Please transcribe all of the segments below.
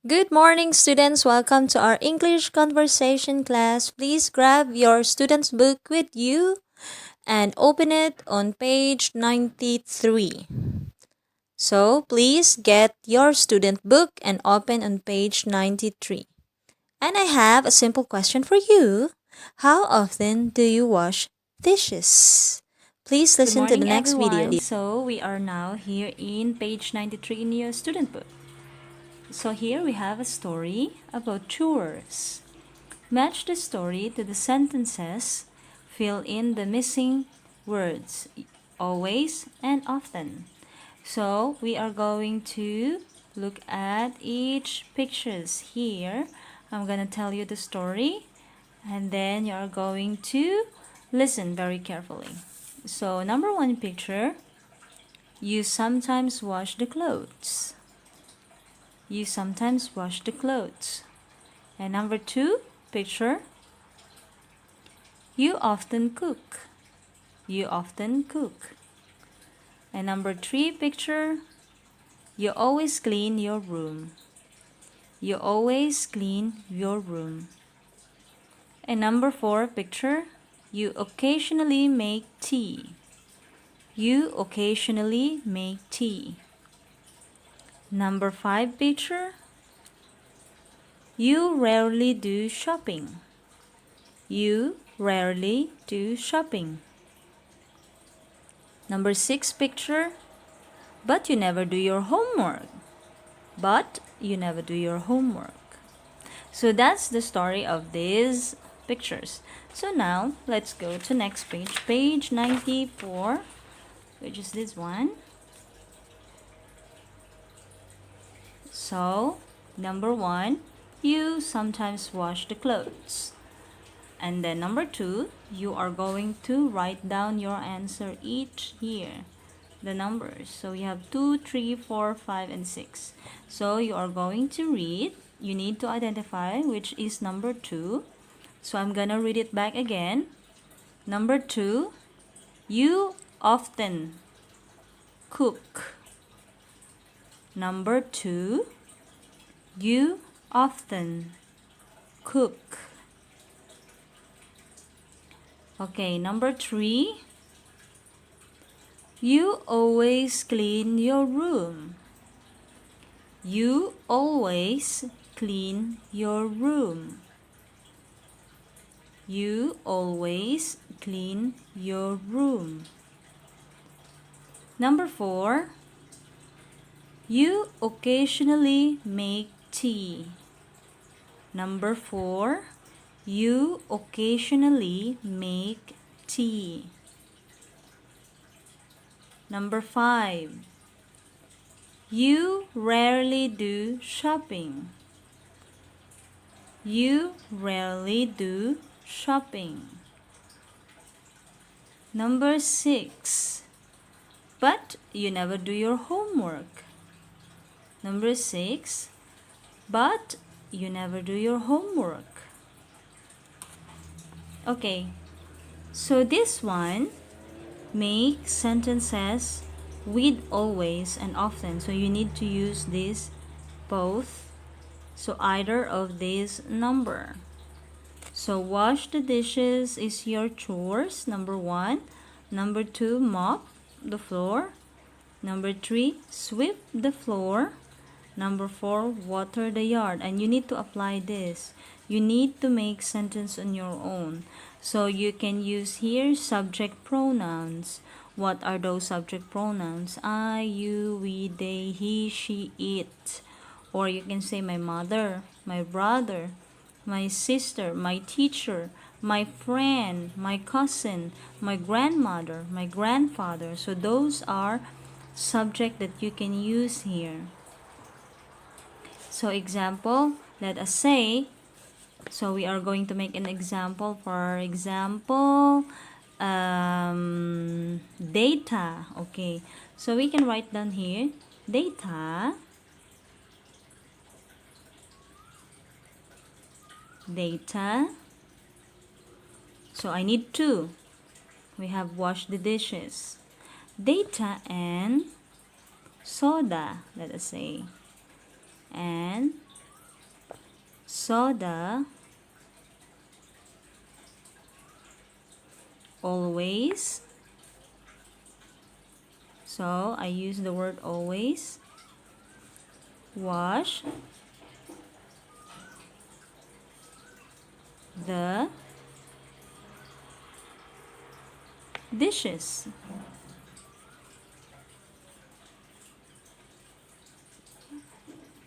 Good morning, students. Welcome to our English conversation class. Please grab your student's book with you and open it on page 93. So, please get your student book and open on page 93. And I have a simple question for you. How often do you wash dishes? Please Good listen to the morning, next video. everyone. So we are now here in page 93 in your student book. So here we have a story about chores. Match the story to the sentences. Fill in the missing words. Always and often. So we are going to look at each pictures here. I'm gonna tell you the story and then you are going to listen very carefully. So number one picture, you sometimes wash the clothes. You sometimes wash the clothes. And number two picture, you often cook. You often cook. And number three picture, you always clean your room. You always clean your room. And number four picture, you occasionally make tea. You occasionally make tea. Number five picture, you rarely do shopping. You rarely do shopping. Number six picture, but you never do your homework. But you never do your homework. So that's the story of these pictures. So now let's go to next page, page 94, which is this one. So number one, you sometimes wash the clothes. And then number two, you are going to write down your answer each here, the numbers. So you have 2, 3, 4, 5, and 6. So you are going to read. You need to identify which is number two. So I'm gonna read it back again. Number two, you often cook. Number two, you often cook. Okay, number three, you always clean your room. You always clean your room. You always clean your room. Number four, you occasionally make tea. Number four, you occasionally make tea. Number five, you rarely do shopping. You rarely do shopping. Number six, but you never do your homework. Number six, but you never do your homework. Okay, so this one, make sentences with always and often. So you need to use this both. So either of these number. So wash the dishes is your chores, number one. Number two, mop the floor. Number three, sweep the floor. Number four, water the yard. And you need to apply this. You need to make sentence on your own. So you can use here subject pronouns. What are those subject pronouns? I, you, we, they, he, she, it. Or you can say my mother, my brother, my sister, my teacher, my friend, my cousin, my grandmother, my grandfather. So those are subject that you can use here. So example, let us say, so we are going to make an example. For example, data. Okay, so we can write down here, data, data. So I need two. We have washed the dishes. Data and soda, let us say. And soda always. So I use the word always. Wash the dishes.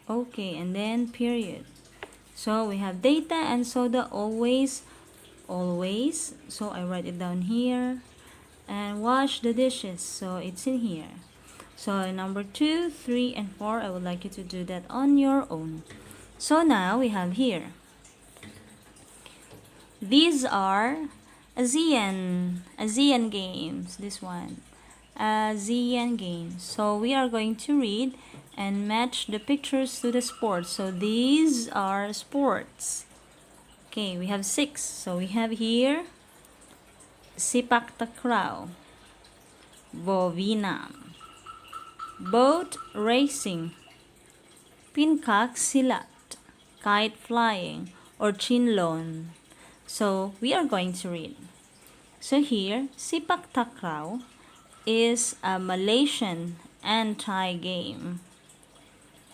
Okay, and then period. So we have data and soda always. So I write it down here. And wash the dishes, so it's in here. So number 2, 3, and 4, I would like you to do that on your own. So now we have here, these are ASEAN games. This one, ASEAN games. So we are going to read and match the pictures to the sports. So these are sports. Okay, we have 6. So we have here Sepak Takraw, Bovinam, boat racing, Pinkak Silat, kite flying, or Chinlon. So we are going to read. So here, Sepak Takraw is a Malaysian anti-game.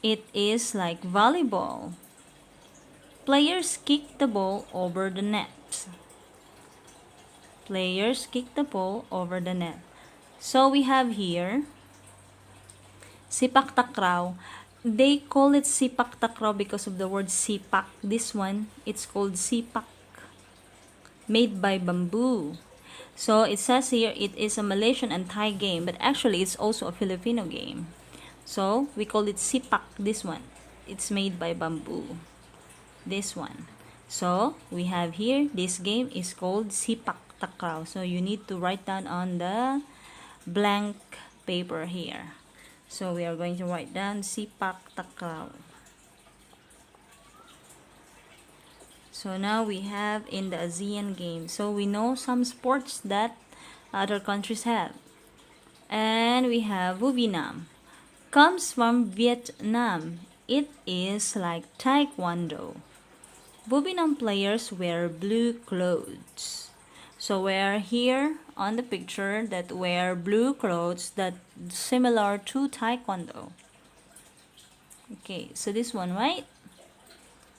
It is like volleyball. Players kick the ball over the net. Players kick the ball over the net. So we have here Sepak Takraw. They call it Sepak Takraw because of the word sipak. This one, it's called sipak, made by bamboo. So it says here it is a Malaysian and Thai game, but actually it's also a Filipino game. So we call it sipak, this one. It's made by bamboo. This one. So we have here, this game is called Sepak Takraw. So you need to write down on the blank paper here. So we are going to write down Sepak Takraw. So now we have in the ASEAN Games. So we know some sports that other countries have. And we have Vuvinam. Comes from Vietnam. It is like Taekwondo. Vuvinam players wear blue clothes. So we're here on the picture that wear blue clothes that similar to Taekwondo. Okay, so this one, right?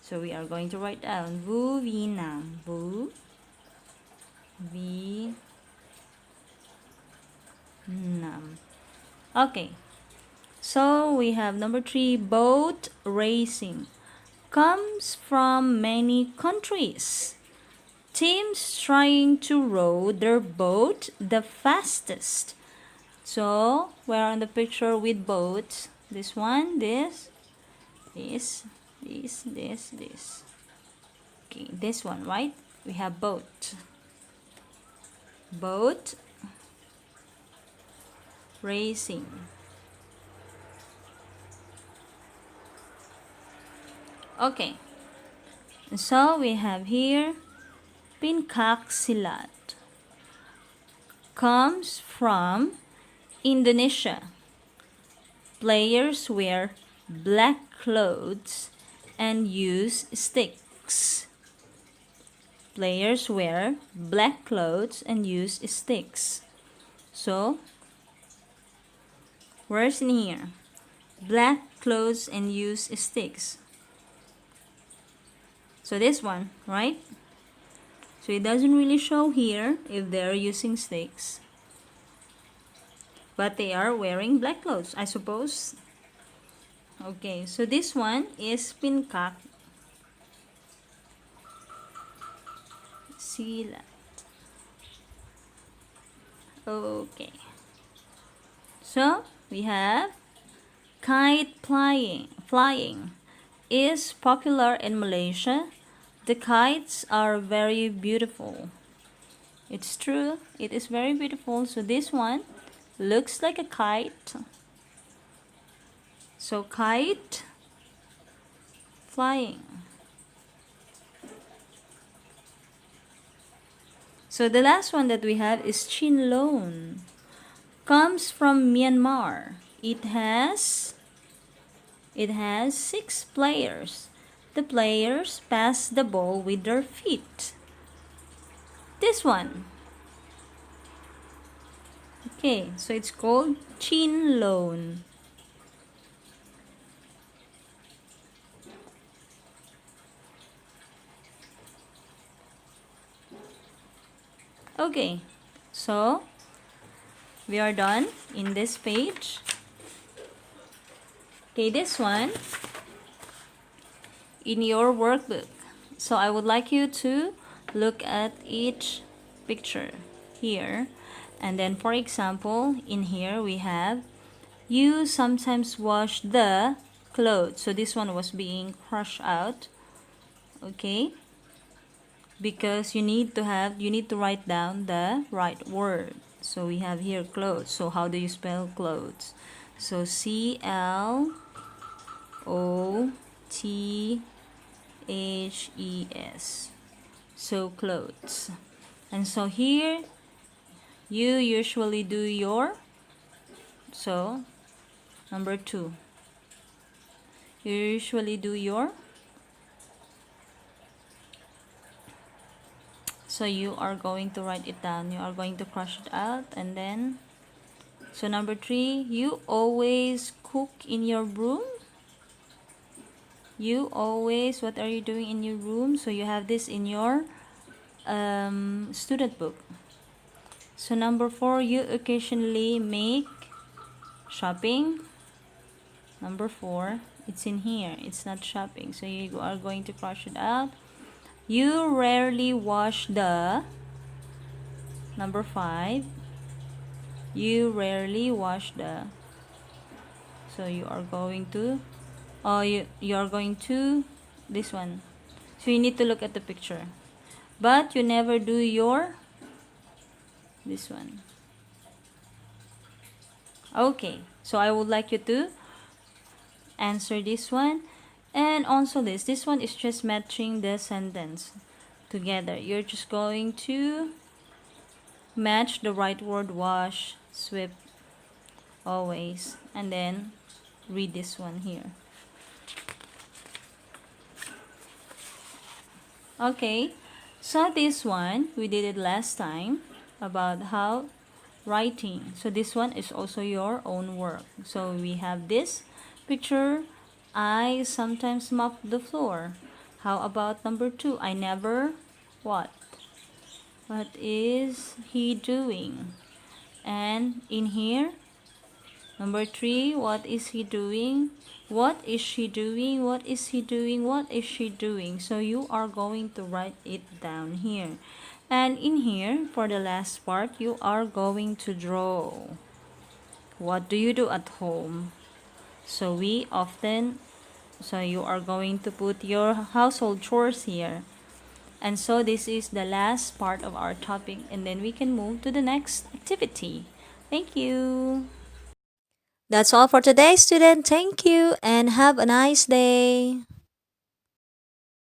So we are going to write down Vuvinam. Vu Vi Nam. Okay. So we have number 3, boat racing. Comes from many countries. Teams trying to row their boat the fastest. So we're on the picture with boats. This one, this. Okay, this one, right? We have boat. Boat racing. Okay. So we have here Pinkak Silat. Comes from Indonesia. Players wear black clothes and use sticks. Players wear black clothes and use sticks. So, where's in here? Black clothes and use sticks. So this one, right? So it doesn't really show here if they're using sticks. But they are wearing black clothes, I suppose. Okay, so this one is Pinkak Silat. Okay. So we have kite flying is popular in Malaysia. The kites are very beautiful. It's true, it is very beautiful. So this one looks like a kite. So kite flying. So the last one that we have is Chinlon. Comes from Myanmar. It has 6 players. the players pass the ball with their feet. This one. Okay, so it's called chin loan. Okay, so we are done in this page. Okay, this one in your workbook. So I would like you to look at each picture here. And then for example, in here we have, you sometimes wash the clothes. So this one was being crushed out. Okay? Because you need to write down the right word. So we have here clothes. So how do you spell clothes? So CLOTHES. So clothes. And so here you usually do your, so number 2, you usually do your, so you are going to write it down, you are going to crush it out. And then, so number 3, you always cook in your room. You always, what are you doing in your room? So you have this in your student book. So number 4, you occasionally make shopping. Number 4, it's in here, it's not shopping, so you are going to cross it out. You rarely wash the, number 5, you rarely wash the, so you are going to, you are going to, this one, so you need to look at the picture. But you never do your, this one. Okay, so I would like you to answer this one. And also this one is just matching the sentence together. You're just going to match the right word, wash, sweep, always, and then read this one here. Okay, so this one we did it last time about how writing. So this one is also your own work. So we have this picture, I sometimes mop the floor. How about number 2? I never what? What is he doing? And in here, number 3, what is he doing? What is she doing? What is he doing? What is she doing? So you are going to write it down here. And in here, for the last part, you are going to draw. What do you do at home? So so you are going to put your household chores here. And so this is the last part of our topic, and then we can move to the next activity. Thank you. That's all for today, student. Thank you and have a nice day.